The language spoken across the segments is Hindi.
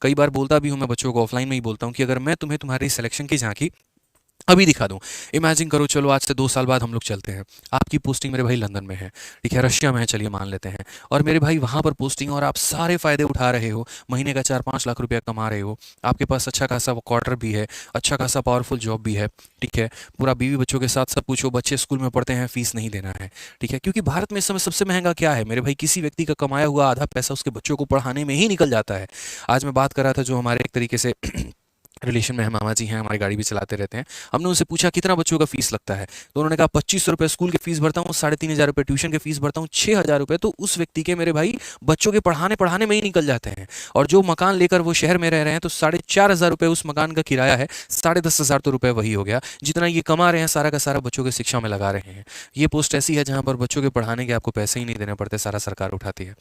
कई बार बोलता भी हूँ मैं बच्चों को, ऑफलाइन में ही बोलता हूँ कि अगर मैं तुम्हें तुम्हारी सिलेक्शन की झांकी अभी दिखा दूं, इमेजिन करो, चलो आज से 2 साल बाद हम लोग चलते हैं, आपकी पोस्टिंग मेरे भाई लंदन में है, ठीक है, रशिया में है, चलिए मान लेते हैं, और मेरे भाई वहां पर पोस्टिंग, और आप सारे फायदे उठा रहे हो, महीने का 4-5 लाख रुपया कमा रहे हो, आपके पास अच्छा खासा क्वार्टर भी है, अच्छा खासा पावरफुल जॉब भी है, ठीक है, पूरा बीवी बच्चों के साथ सब कुछ हो, बच्चे स्कूल में पढ़ते हैं, फीस नहीं देना है, ठीक है, क्योंकि भारत में इस समय सबसे महंगा क्या है मेरे भाई, किसी व्यक्ति का कमाया हुआ आधा पैसा उसके बच्चों को पढ़ाने में ही निकल जाता है। आज मैं बात कर रहा था जो हमारे एक तरीके से रिलेशन में है, मामा जी हैं, हमारी गाड़ी भी चलाते रहते हैं, हमने उनसे पूछा कितना बच्चों का फीस लगता है, तो उन्होंने कहा 2500 रुपये स्कूल की फीस भरता हूँ, 3500 रुपये ट्यूशन की फीस भरता हूँ, 6000 रुपये तो उस व्यक्ति के मेरे भाई बच्चों के पढ़ाने पढ़ाने में ही निकल जाते हैं। और जो मकान लेकर वो शहर में रह रहे हैं तो 4500 रुपये उस मकान का किराया है, 10,500 तो रुपये वही हो गया, जितना ये कमा रहे हैं सारा का सारा बच्चों की शिक्षा में लगा रहे हैं। ये पोस्ट ऐसी है जहाँ पर बच्चों के पढ़ाने के आपको पैसे ही नहीं देने पड़ते, सारा सरकार उठाती है।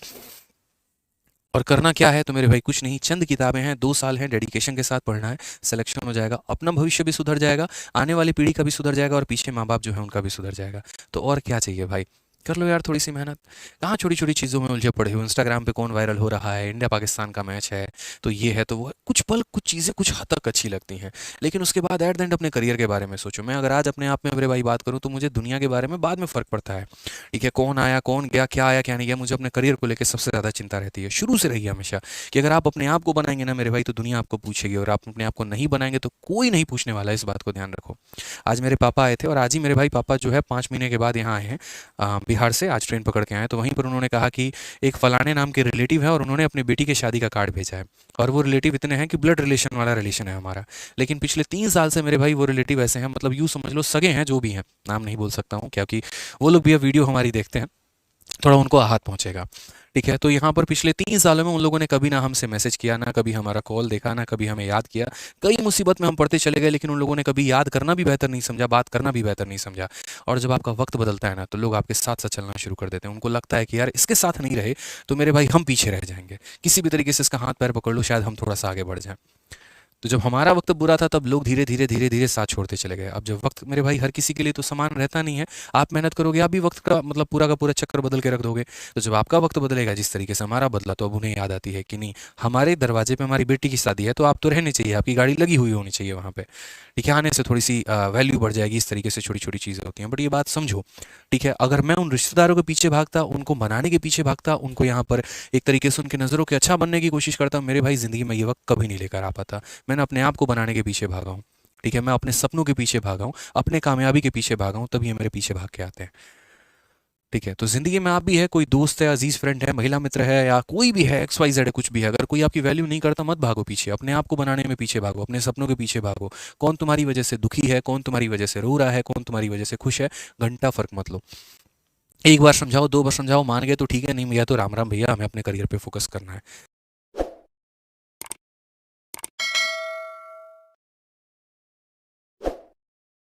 और करना क्या है तो मेरे भाई कुछ नहीं, चंद किताबें हैं, 2 साल हैं, डेडिकेशन के साथ पढ़ना है, सिलेक्शन हो जाएगा, अपना भविष्य भी सुधर जाएगा, आने वाली पीढ़ी का भी सुधर जाएगा, और पीछे माँ बाप जो है उनका भी सुधर जाएगा। तो और क्या चाहिए भाई, कर लो यार थोड़ी सी मेहनत। कहाँ छोटी छोटी चीज़ों में उलझे पड़े हो, इंस्टाग्राम पे कौन वायरल हो रहा है, इंडिया पाकिस्तान का मैच है तो ये है तो वो है, कुछ पल कुछ चीज़ें कुछ हद तक अच्छी लगती हैं, लेकिन उसके बाद एट द एंड अपने करियर के बारे में सोचो। मैं अगर आज अपने आप में मेरे भाई बात करूँ तो मुझे दुनिया के बारे में बाद में फ़र्क पड़ता है, ठीक है, कौन आया कौन गया, क्या आया क्या नहीं गया, मुझे अपने करियर को लेकर सबसे ज़्यादा चिंता रहती है, शुरू से रही है हमेशा, कि अगर आप अपने आप को बनाएंगे ना मेरे भाई तो दुनिया आपको पूछेगी, और आप अपने आप को नहीं बनाएंगे तो कोई नहीं पूछने वाला है, इस बात को ध्यान रखो। आज मेरे पापा आए थे, और आज ही मेरे भाई पापा जो है 5 महीने के बाद यहाँ आए हैं, बिहार से, आज ट्रेन पकड़ के आए, तो वहीं पर उन्होंने कहा कि एक फलाने नाम के रिलेटिव है और उन्होंने अपनी बेटी के शादी का कार्ड भेजा है, और वो रिलेटिव इतने हैं कि ब्लड रिलेशन वाला रिलेशन है हमारा, लेकिन पिछले 3 साल से मेरे भाई वो रिलेटिव ऐसे हैं, मतलब यूँ समझ लो सगे हैं जो भी हैं, नाम नहीं बोल सकता हूँ क्योंकि वो लोग भी अब वीडियो हमारी देखते हैं, थोड़ा उनको आहत पहुंचेगा, ठीक है। तो यहाँ पर पिछले 3 सालों में उन लोगों ने कभी ना हमसे मैसेज किया, ना कभी हमारा कॉल देखा, ना कभी हमें याद किया, कई मुसीबत में हम पड़ते चले गए, लेकिन उन लोगों ने कभी याद करना भी बेहतर नहीं समझा, बात करना भी बेहतर नहीं समझा। और जब आपका वक्त बदलता है ना तो लोग आपके साथ साथ चलना शुरू कर देते हैं, उनको लगता है कि यार इसके साथ नहीं रहे तो मेरे भाई हम पीछे रह जाएंगे, किसी भी तरीके से इसका हाथ पैर पकड़ लो, शायद हम थोड़ा सा आगे बढ़ जाएं। तो जब हमारा वक्त बुरा था तब लोग धीरे धीरे धीरे धीरे साथ छोड़ते चले गए। अब जब वक्त मेरे भाई हर किसी के लिए तो समान रहता नहीं है, आप मेहनत करोगे आप भी वक्त का मतलब पूरा का पूरा चक्कर बदल के रख दोगे, तो जब आपका वक्त बदलेगा जिस तरीके से हमारा बदला तो अब उन्हें याद आती है कि नहीं, हमारे दरवाजे पे हमारी बेटी की शादी है तो आप तो रहने चाहिए, आपकी गाड़ी लगी हुई होनी चाहिए वहाँ पे, ठीक है, आने से थोड़ी सी वैल्यू बढ़ जाएगी। इस तरीके से छोटी छोटी चीज़ें होती हैं, बट ये बात समझो, ठीक है, अगर मैं उन रिश्तेदारों के पीछे भागता, उनको मनाने के पीछे भागता, उनको यहाँ पर एक तरीके से उनकी नज़रों के अच्छा बनने की कोशिश करता, मेरे भाई ज़िंदगी में ये वक्त कभी नहीं लेकर आ पाता। मैंने अपने आप को बनाने के पीछे भागा हूँ, ठीक है, मैं अपने सपनों के पीछे भागा हूँ, अपने कामयाबी के पीछे भागा हूँ, तभी ये मेरे पीछे भाग के आते हैं, ठीक है। तो ज़िंदगी में आप भी है, कोई दोस्त है, अजीज फ्रेंड है, महिला मित्र है, या कोई भी है, एक्स वाई जेड है, कुछ भी है, अगर कोई आपकी वैल्यू नहीं करता मत भागो पीछे, अपने आप को बनाने में पीछे भागो, अपने सपनों के पीछे भागो। कौन तुम्हारी वजह से दुखी है, कौन तुम्हारी वजह से रो रहा है, कौन तुम्हारी वजह से खुश है, घंटा फर्क मत लो। एक बार समझाओ, 2 बार समझाओ, मान गए तो ठीक है, नहीं गया तो राम राम भैया, हमें अपने करियर पे फोकस करना है।